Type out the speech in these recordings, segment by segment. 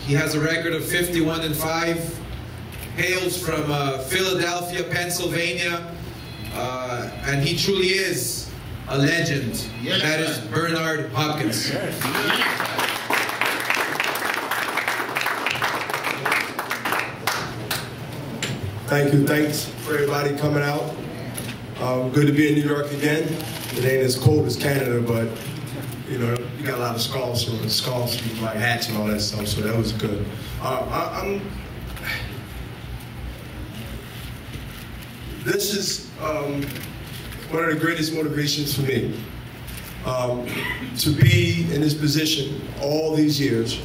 He has a record of 51-5. Hails from Philadelphia, Pennsylvania, and he truly is a legend. Yes, that is Bernard Hopkins. Yes. Thank you. Thanks for everybody coming out. Good to be in New York again. It ain't as cold as Canada, but you know, you got a lot of scarves, like hats and all that stuff, so that was good. This is one of the greatest motivations for me. To be in this position all these years.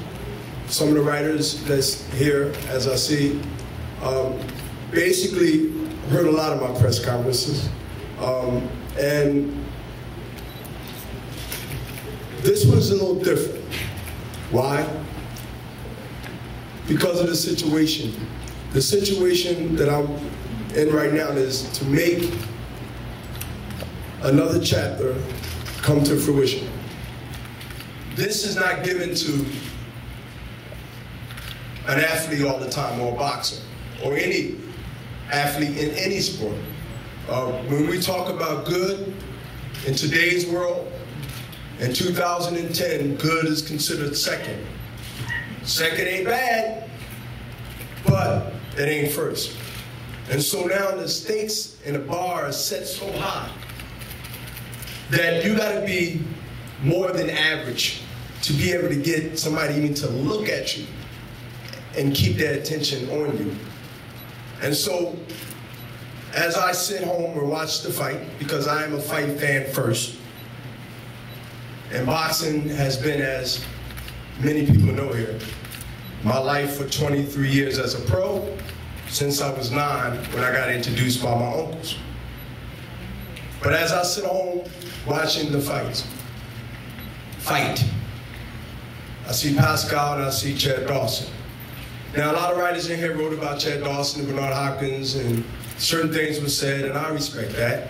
Some of the writers that's here, as I see, basically heard a lot of my press conferences. And this was a little different. Why? Because of the situation. The situation that I'm in right now is to make another chapter come to fruition. This is not given to an athlete all the time, or a boxer, or any athlete in any sport. When we talk about good in today's world, in 2010, good is considered second. Second ain't bad, but it ain't first. And so now the stakes in the bar are set so high that you gotta be more than average to be able to get somebody even to look at you and keep their attention on you. And so, as I sit home and watch the fight, because I am a fight fan first, and boxing has been, as many people know here, my life for 23 years as a pro, since I was 9 when I got introduced by my uncles. But as I sit home watching the fight, I see Pascal and I see Chael Sonnen. Now, a lot of writers in here wrote about Chael Sonnen and Bernard Hopkins, and certain things were said, and I respect that.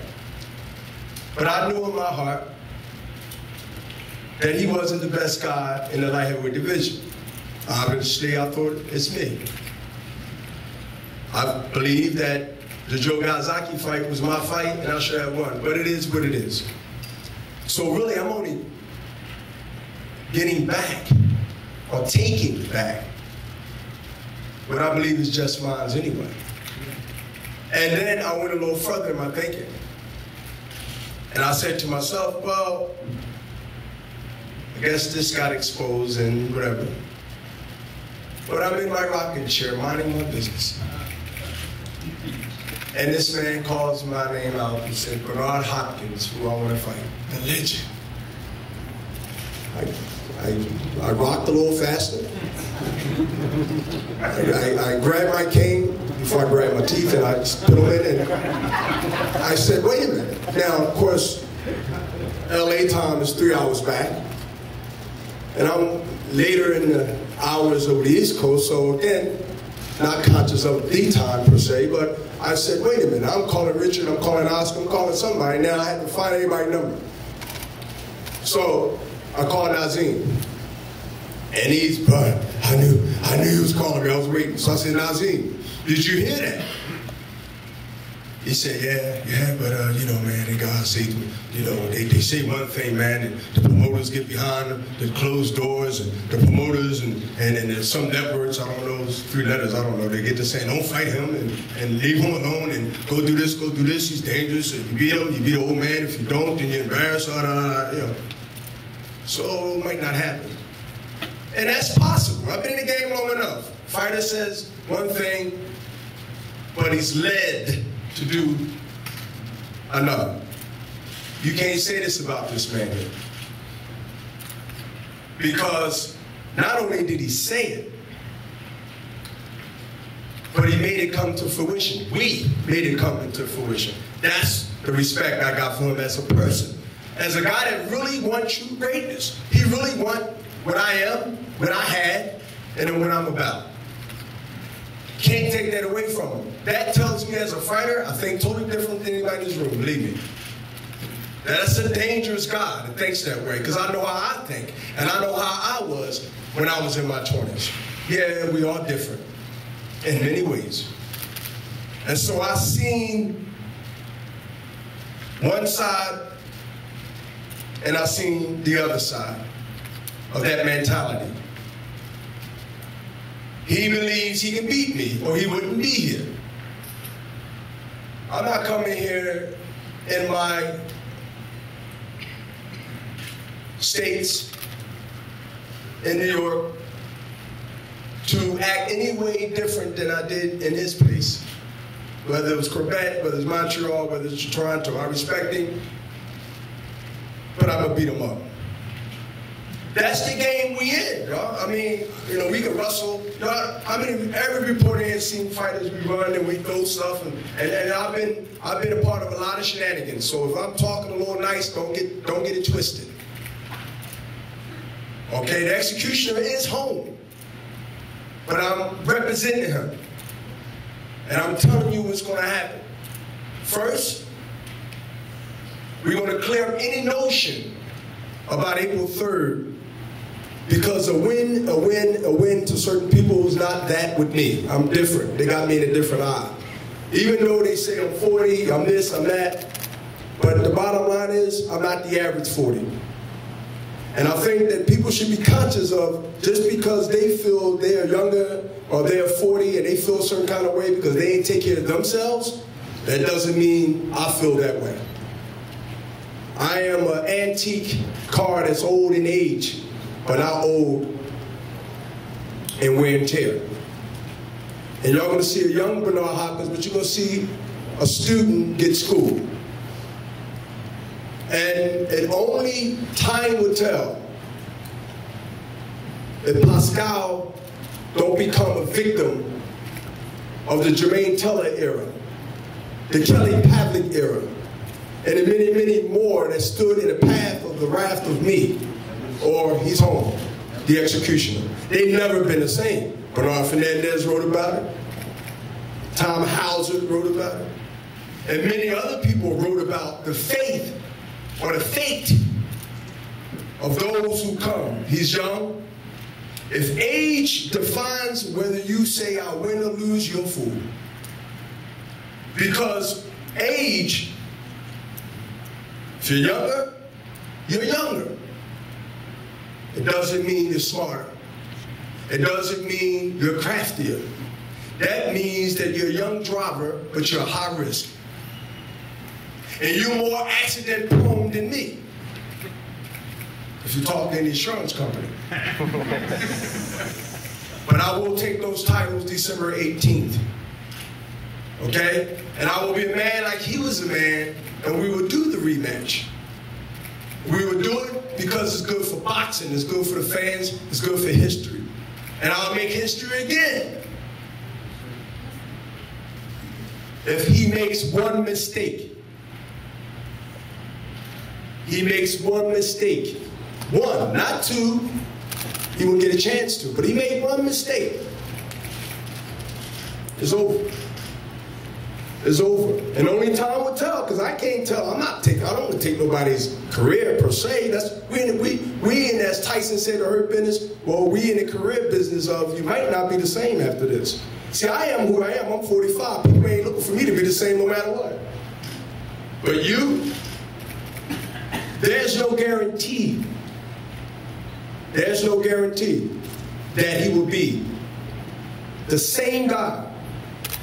But I knew in my heart that he wasn't the best guy in the light heavyweight division. Obviously, I thought it's me. I believe that the Joe Galzaki fight was my fight, and I should have won, but it is what it is. So really, I'm only getting back, or taking back, what I believe is just mine anyway. And then I went a little further in my thinking. And I said to myself, well, I guess this got exposed and whatever. But I'm in my rocking chair, minding my business. And this man calls my name out and said, Bernard Hopkins, who I want to fight, the legend. I rocked a little faster. I grabbed my cane before I grabbed my teeth, and I just put them in, and I said, wait a minute. Now, of course, LA time is 3 hours back, and I'm later in the hours over the East Coast, so again, not conscious of the time per se, but I said, wait a minute, I'm calling Richard, I'm calling Oscar, I'm calling somebody. Now I had to find anybody's number. So I called Nazim. And he's, but I knew he was calling me, I was waiting. So I said, Nazim, did you hear that? He said, yeah, but you know, man, they gotta say, you know, they say one thing, man, and the promoters get behind the closed doors, and the promoters, and there's some networks, I don't know, those 3 letters, I don't know, they get to saying, don't fight him, and leave him alone, and go do this, he's dangerous, if you beat him, you beat an old man, if you don't, then you're embarrassed, you know. So it might not happen. And that's possible. I've been in the game long enough. Fighter says one thing, but he's led to do another. You can't say this about this man here. Because not only did he say it, but he made it come to fruition. We made it come into fruition. That's the respect I got for him as a person. As a guy that really wants true greatness. He really wants what I am, what I had, and then what I'm about. Can't take that away from him. That tells me as a fighter, I think totally different than anybody in this room, believe me. Now, that's a dangerous guy that thinks that way, because I know how I think, and I know how I was when I was in my 20s. Yeah, we are different in many ways. And so I seen one side and I seen the other side of that mentality. He believes he can beat me or he wouldn't be here. I'm not coming here in my states in New York to act any way different than I did in his place. Whether it was Quebec, whether it's Montreal, whether it's Toronto, I respect him, but I'm gonna beat him up. That's the game we in, y'all. I mean, you know, we can wrestle. Y'all, I mean, every reporter has seen fighters we run and we throw stuff, and I've been a part of a lot of shenanigans. So if I'm talking a little nice, don't get it twisted. Okay, the executioner is home, but I'm representing him. And I'm telling you what's going to happen. First, we're going to clear up any notion about April 3rd, because a win to certain people is not that with me. I'm different. They got me in a different eye. Even though they say I'm 40, I'm this, I'm that, but the bottom line is I'm not the average 40. And I think that people should be conscious of, just because they feel they're younger or they're 40 and they feel a certain kind of way because they ain't take care of themselves, that doesn't mean I feel that way. I am an antique car that's old in age, but not old in wear and tear. And y'all gonna see a young Bernard Hopkins, but you're gonna see a student get schooled. And only time will tell if Pascal don't become a victim of the Jermaine Teller era, the Kelly Pavlik era, and the many, many more that stood in the path of the wrath of me, or he's home, the executioner. They've never been the same. Bernard Fernandez wrote about it. Tom Hauser wrote about it. And many other people wrote about the faith or the fate of those who come. He's young. If age defines whether you say I win or lose, you're a fool. Because age, if you're younger, you're younger. It doesn't mean you're smarter. It doesn't mean you're craftier. That means that you're a young driver, but you're high risk. And you're more accident prone than me, if you talk to an insurance company. But I will take those titles December 18th. Okay? And I will be a man like he was a man, and we will do the rematch. We will do it because it's good for boxing, it's good for the fans, it's good for history. And I'll make history again. If he makes one mistake, he makes one mistake, one, not two, he won't get a chance to, but he made one mistake, it's over. It's over. And only time will tell, because I can't tell. I don't want to take nobody's career per se. That's we in, as Tyson said, the hurt business. Well, we in the career business of you might not be the same after this. See, I am who I am. I'm 45. People ain't looking for me to be the same no matter what. But you, there's no guarantee. There's no guarantee that he will be the same guy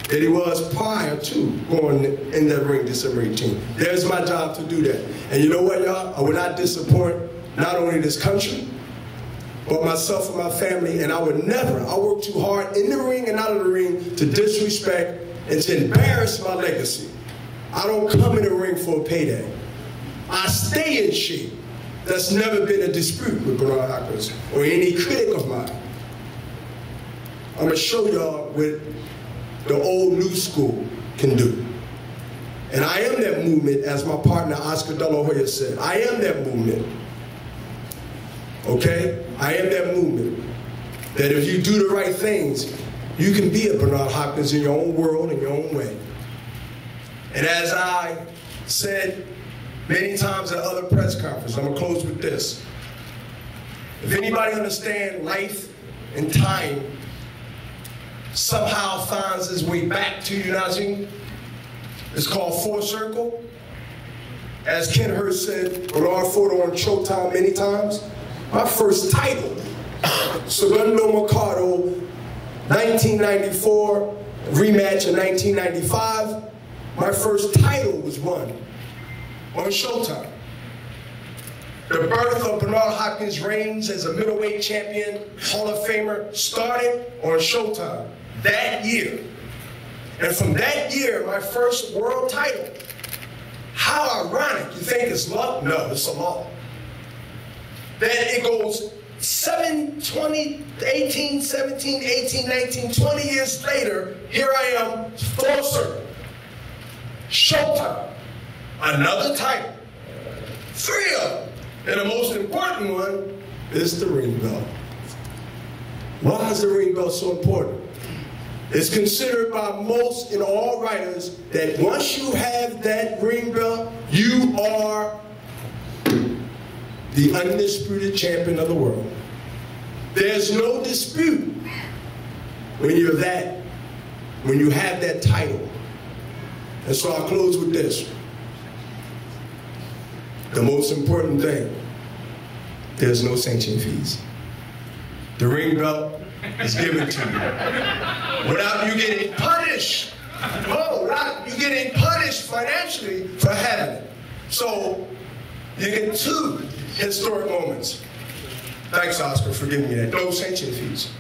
that he was prior to going in that ring December 18th. There's my job to do that. And you know what, y'all? I will not disappoint not only this country, but myself and my family, and I would never, I work too hard in the ring and out of the ring to disrespect and to embarrass my legacy. I don't come in the ring for a payday. I stay in shape. That's never been a dispute with Bernard Hopkins or any critic of mine. I'm gonna show y'all what the old new school can do. And I am that movement, as my partner Oscar De La Hoya said. I am that movement. Okay? I am that movement. That if you do the right things, you can be a Bernard Hopkins in your own world, in your own way. And as I said many times at other press conferences. I'm gonna close with this. If anybody understands life and time somehow finds its way back to you, Najee, it's called full circle. As Ken Hurst said, Bernard fought on Showtime many times. My first title, Segundo Mercado, 1994, rematch in 1995. My first title was won on Showtime. The birth of Bernard Hopkins' reigns as a middleweight champion, Hall of Famer, started on Showtime that year. And from that year, my first world title. How ironic. You think it's luck? No, it's a law. Then it goes 18, 17, 18, 19, 20 years later, here I am, full circle. Showtime. Another title. 3 of them. And the most important one is the ring belt. Why is the ring belt so important? It's considered by most and all writers that once you have that ring belt, you are the undisputed champion of the world. There's no dispute when you're that, when you have that title. And so I'll close with this. The most important thing, there's no sanction fees. The ring belt is given to you without you getting punished. No, without you getting punished financially for having it. So you get 2 historic moments. Thanks, Oscar, for giving me that. No sanction fees.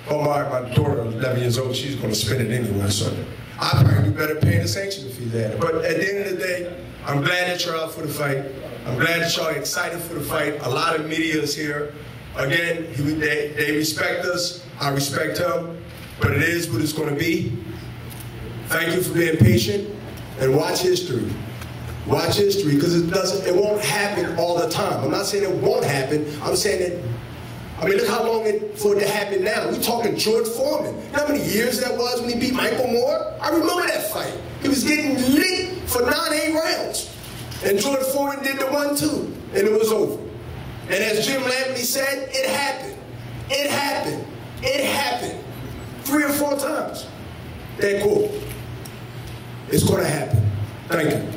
Oh, my daughter, 11 years old, she's going to spend it anyway, so I probably be better paying the sanction fees there. But at the end of the day, I'm glad that you're out for the fight. I'm glad that y'all are excited for the fight. A lot of media is here. Again, they respect us. I respect him. But it is what it's going to be. Thank you for being patient. And watch history. Watch history, because it won't happen all the time. I'm not saying it won't happen. I'm saying that, I mean, look how long for it to happen now. We're talking George Foreman. You know how many years that was when he beat Michael Moore? I remember that fight. He was getting lit for 9-8 rounds. And George Foreman did the 1-2, and it was over. And as Jim Lampley said, it happened. It happened. It happened. 3 or 4 times. That quote. It's going to happen. Thank you.